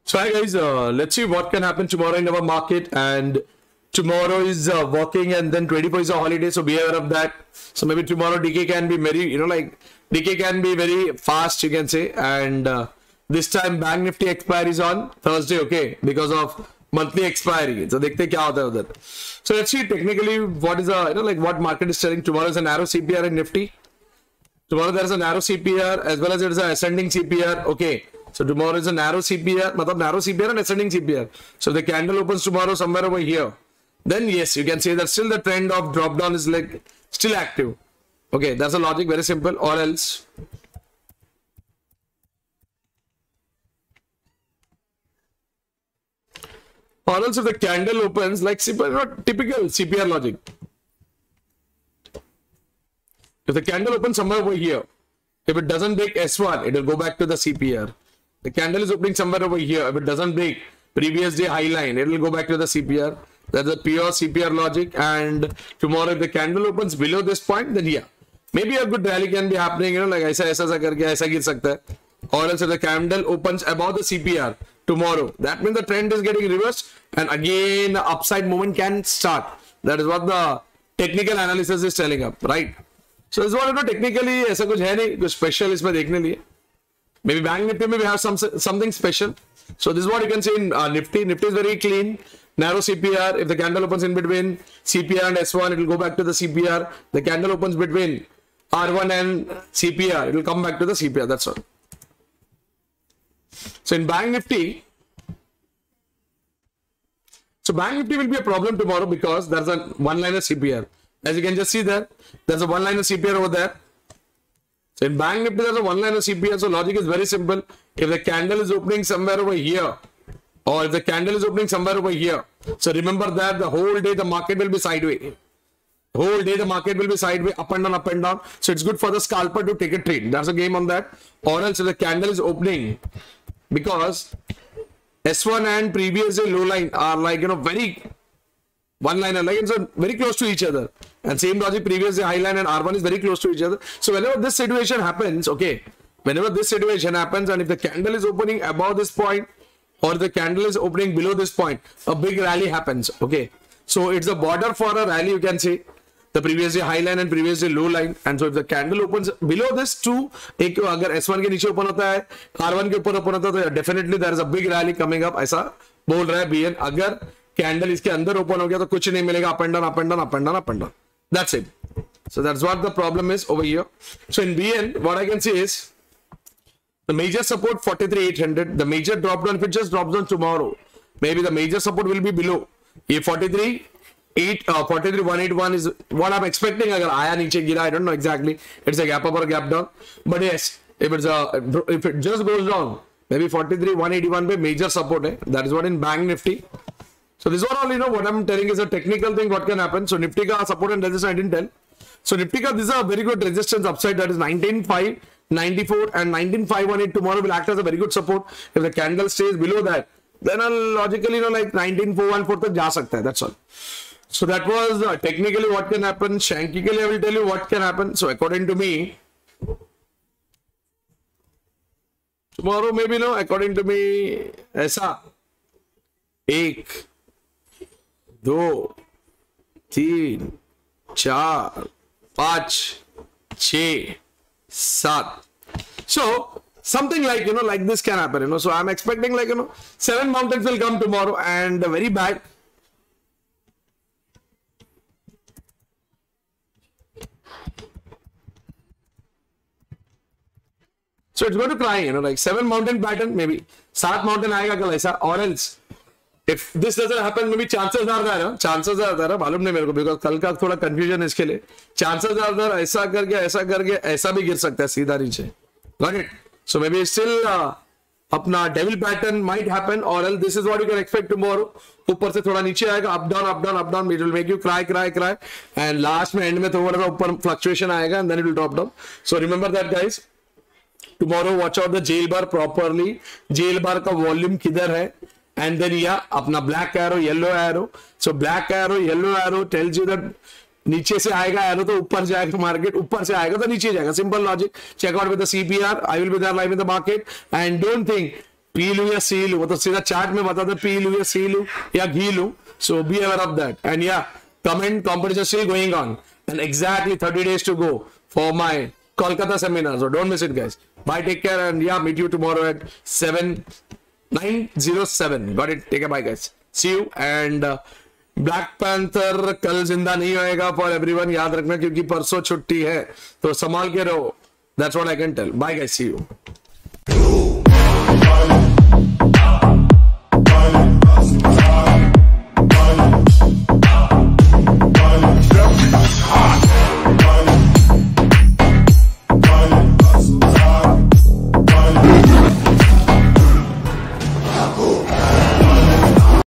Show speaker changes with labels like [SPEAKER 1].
[SPEAKER 1] So hi guys, let's see what can happen tomorrow in our market. And tomorrow is working, and then 24 is a holiday, so be aware of that. So maybe tomorrow DK can be very, DK can be very fast, you can say. And this time Bank Nifty expiry is on Thursday, okay, because of monthly expiry. So देखते क्या होता है उधर. So let's see technically what is what market is telling. Tomorrow is a narrow CPR in Nifty. Tomorrow there is a narrow CPR as well as it is an ascending CPR. Okay. So tomorrow is a narrow CPR, narrow CPR and ascending CPR. So if the candle opens tomorrow somewhere over here, then yes, you can say that still the trend of drop down is like still active. Okay, that's the logic, very simple. Or else if the candle opens like typical CPR logic. If the candle opens somewhere over here, if it doesn't break S1, it will go back to the CPR. The candle is opening somewhere over here. If it doesn't break previous day high line, it will go back to the CPR. That's a pure CPR logic. And tomorrow, if the candle opens below this point, then yeah, maybe a good rally can be happening. Like ऐसा करके ऐसा गिर सकता है. Or else if the candle opens above the CPR tomorrow, that means the trend is getting reversed, and again the upside movement can start. That is what the technical analysis is telling up, right? So this one, technically ऐसा कुछ है नहीं, कुछ special इसमें देखने लिए. Maybe Bank Nifty maybe have something special. So this is what you can see in Nifty. Nifty is very clean, narrow CPR. If the candle opens in between CPR and S1, it will go back to the CPR. The candle opens between R1 and CPR, it will come back to the CPR. That's all. So in Bank Nifty, Bank Nifty will be a problem tomorrow because there's a one-liner CPR. As you can just see there, there's a one-liner CPR over there. So in Bank Nifty, there's a one-liner CPR. So logic is very simple. If the candle is opening somewhere over here, or if the candle is opening somewhere over here, so remember that the whole day the market will be sideways. The whole day the market will be sideways, up and down, up and down. So it's good for the scalper to take a trade. That's a game on that. Or else if the candle is opening, because S1 and previous day low line are like, very one-liner, like it's very close to each other. And same logic, previous day high line and R1 is very close to each other. So whenever this situation happens, okay, whenever this situation happens, and if the candle is opening above this point, or the candle is opening below this point, a big rally happens, okay. So it's a border for a rally, you can say, the previous day high line and previous day low line. And so if the candle opens below this two, अगर S1 के नीचे open होता है, R1 के ऊपर open होता है, तो definitely there is a big rally coming up, ऐसा बोल रहा है BN. अगर candle इसके अंदर open हो गया तो कुछ नहीं मिलेगा, up and down, up and down, up and down, up and down. That's it. So that's what the problem is over here. So in BN, what I can say is the major support 43,800. The major drop down, if it just drops down tomorrow, maybe the major support will be below. ये 43,181 is what I'm expecting. अगर आया नीचे गिरा, I don't know exactly. It's a gap up or a gap down. But yes, if it just goes down, maybe 43,181 पे major support है. That is what in Bank Nifty. So this one all, what I'm telling is a technical thing, what can happen. So Nifty ka support and resistance I didn't tell. So Nifty ka, this is a very good resistance upside, that is 19,594 and 19,518 tomorrow will act as a very good support. If the candle stays below that, then logically, like 19,414 tak ja sakta hai, that's all. So that was technically what can happen. Shanky ke liye I will tell you what can happen. So according to me, tomorrow maybe according to me, ऐसा 1 2 3 4 5 6 7. So something like like this can happen. So I'm expecting like 7 mountains will come tomorrow, and very bad. So it's going to cry, like 7 mountain pattern, maybe 7 mountain आएगा कल ऐसा. Or else if this doesn't happen, maybe chances are there, मालूम नहीं मेरे को, because कल का थोड़ा confusion है इसके लिए. Chances are there ऐसा करके ऐसा भी गिर सकता है सीधा नीचे. Got it? So maybe still अपना devil pattern might happen, or else this is what you can expect tomorrow. ऊपर से थोड़ा नीचे आएगा, up down, it will make you cry, and last में end में थोड़ा सा ऊपर fluctuation आएगा, and then it will drop down. So remember that, guys. Tomorrow watch out the jail bar properly. Jail bar का volume किधर है, and then अपना black arrow, yellow arrow. So black arrow, yellow arrow tells you that नीचे से आएगा arrow तो ऊपर जाएगा मार्केट, ऊपर से आएगा तो नीचे जाएगा. Simple logic. Check out with the CPR. I will be there live in the market, and don't think P लू या सी लू, वो तो सीधा चार्ट में बताते पी लू या सी लू या घी लू. So be aware of that. And या comment competition still going on and exactly 30 days to go for my Kolkata seminar, so don't miss it guys. Bye, take care, and yeah, meet you tomorrow at 9:07. Got it? Take care, bye guys, see you. And Black Panther कल जिंदा नहीं होएगा for everyone, याद रखना, क्योंकि परसों छुट्टी है, तो संभाल के रहो. That's what I can tell. Bye guys, see you.